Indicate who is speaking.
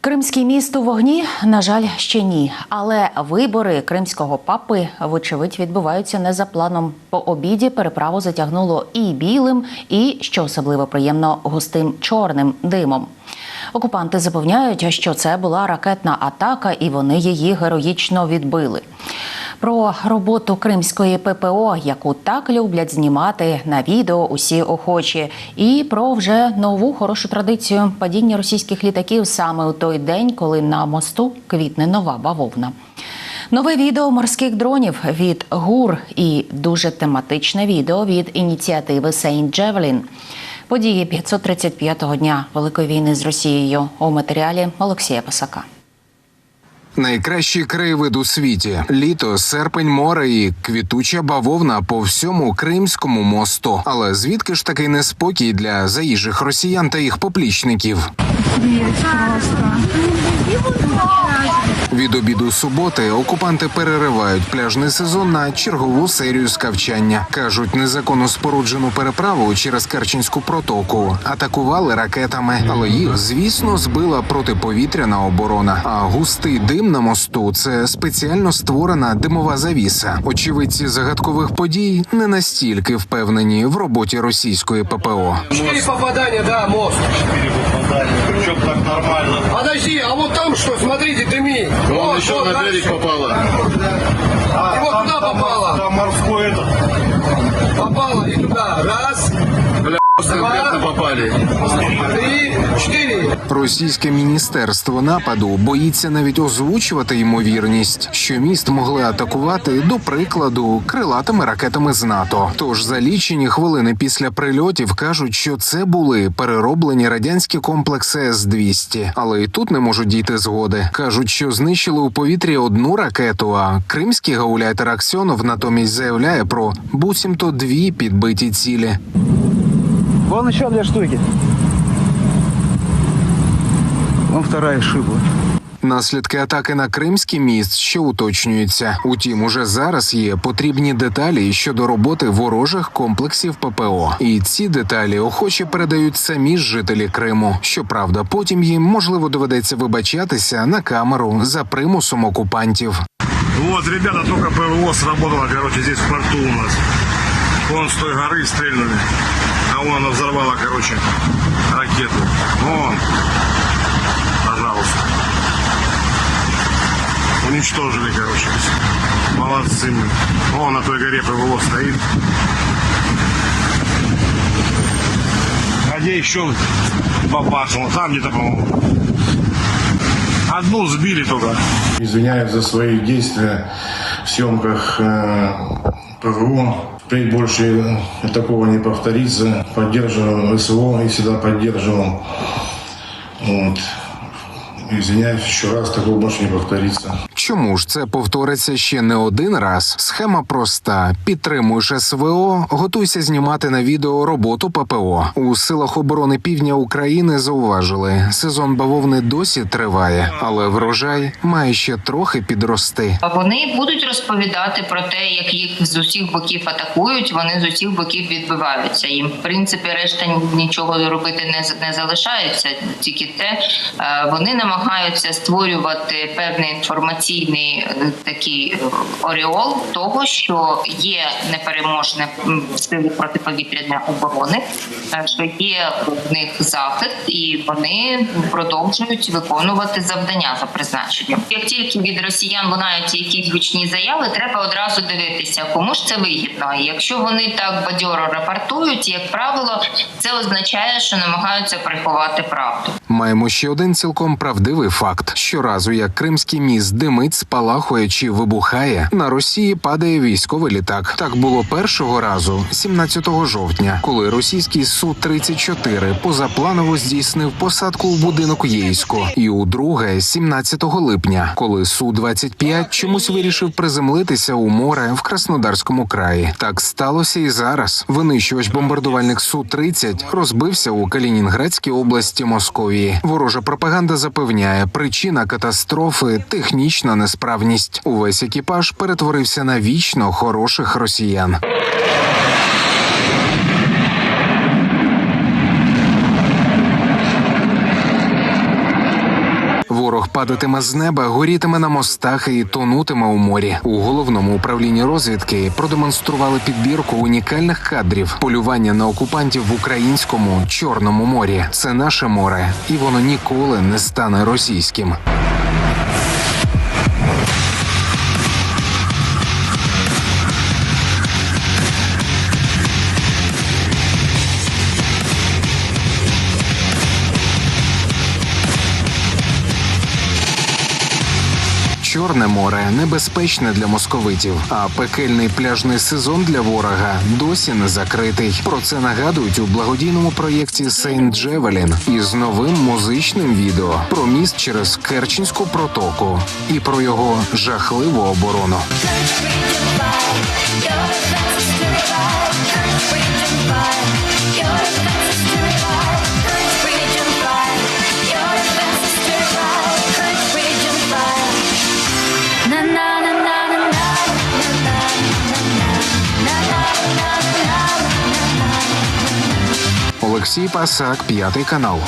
Speaker 1: Кримський міст у вогні? На жаль, ще ні. Але вибори кримського папи, вочевидь, відбуваються не за планом. По обіді переправу затягнуло і білим, і, що особливо приємно, густим чорним димом. Окупанти запевняють, що це була ракетна атака, і вони її героїчно відбили. Про роботу кримської ППО, яку так люблять знімати на відео усі охочі, і про вже нову хорошу традицію – падіння російських літаків саме у той день, коли на мосту квітне нова бавовна. Нове відео морських дронів від ГУР і дуже тематичне відео від ініціативи Saint Javelin. Події 535-го дня Великої війни з Росією у матеріалі Олексія Пасака.
Speaker 2: Найкращий краєвид у світі. Літо, серпень, море і квітуча бавовна по всьому Кримському мосту. Але звідки ж такий неспокій для заїжджих росіян та їх поплічників? Від обіду суботи окупанти переривають пляжний сезон на чергову серію скавчання. Кажуть, незаконно споруджену переправу через Керченську протоку атакували ракетами. Але їх, звісно, збила протиповітряна оборона. А густий дим на мосту – це спеціально створена димова завіса. Очевидці загадкових подій не настільки впевнені в роботі російської ППО.
Speaker 3: 4 попадания, да, мост.
Speaker 4: 4 попадания. Причем так нормально.
Speaker 3: Подожди, а вот там что, смотрите, дымит.
Speaker 4: Вон еще на берег попало.
Speaker 3: И вот туда попало.
Speaker 4: Там морской это.
Speaker 3: Попало и туда. Раз,
Speaker 4: Бля, конкретно попали.
Speaker 3: 3, 4.
Speaker 2: Російське міністерство нападу боїться навіть озвучувати ймовірність, що міст могли атакувати, до прикладу, крилатими ракетами з НАТО. Тож за лічені хвилини після прильотів кажуть, що це були перероблені радянські комплекси С-200. Але і тут не можуть дійти згоди. Кажуть, що знищили у повітрі одну ракету, а кримський гауляйтер Аксьонов натомість заявляє про буцімто 2 підбиті цілі.
Speaker 5: Вон еще 2 штуки. Вон вторая шиба.
Speaker 2: Наслідки атаки на Кримський міст ще уточнюються. Утім, уже зараз є потрібні деталі щодо роботи ворожих комплексів ППО. І ці деталі охоче передають самі ж жителі Криму. Щоправда, потім їм, можливо, доведеться вибачатися на камеру за примусом окупантів.
Speaker 4: Вот, ребята, только ПВО сработало, короче, здесь в порту у нас. Вон с той горы стрельнули. А вон она взорвала, короче, ракету. Вон. Пожалуйста. Уничтожили, короче. Молодцы мы. Вон на той горе ПВО стоит. А где еще попахнуло? Там где-то, по-моему. Одну сбили только.
Speaker 6: Извиняюсь за свои действия в съемках ПВО. Впредь больше такого не повторится. Поддерживаю СВО и всегда поддерживал. Вот. Извиняюсь еще раз, такого больше не повторится.
Speaker 2: Чому ж це повториться ще не один раз? Схема проста. Підтримуєш СВО, готуйся знімати на відео роботу ППО. У силах оборони Півдня України зауважили, сезон бавовни досі триває, але врожай має ще трохи підрости.
Speaker 7: Вони будуть розповідати про те, як їх з усіх боків атакують, вони з усіх боків відбиваються. Їм, в принципі, решта нічого робити не залишається, тільки те, вони намагаються створювати певний інформаційний такий ореол того, що є непереможне сили протиповітряної оборони, що є в них захист, і вони продовжують виконувати завдання за призначенням. Як тільки від росіян лунають якісь гучні заяви, треба одразу дивитися, кому ж це вигідно. І якщо вони так бадьоро рапортують, як правило, це означає, що намагаються приховати правду.
Speaker 2: Маємо ще один цілком правдивий факт. Щоразу, як Кримський міст димить, спалахує чи вибухає, на Росії падає військовий літак. Так було першого разу, 17 жовтня, коли російський Су-34 позапланово здійснив посадку в будинок Єйську. І удруге, 17 липня, коли Су-25 чомусь вирішив приземлитися у море в Краснодарському краї. Так сталося і зараз. Винищувач-бомбардувальник Су-30 розбився у Калінінградській області Московії. Ворожа пропаганда запевняє, причина катастрофи – технічна несправність. Увесь екіпаж перетворився на вічно хороших росіян. Ворог падатиме з неба, горітиме на мостах і тонутиме у морі. У головному управлінні розвідки продемонстрували підбірку унікальних кадрів полювання на окупантів в українському Чорному морі. Це наше море, і воно ніколи не стане російським. Чорне море небезпечне для московитів, а пекельний пляжний сезон для ворога досі не закритий. Про це нагадують у благодійному проєкті Сейнт Джевелін із новим музичним відео про міст через Керченську протоку і про його жахливу оборону. Олексій Пасак, 5 канал.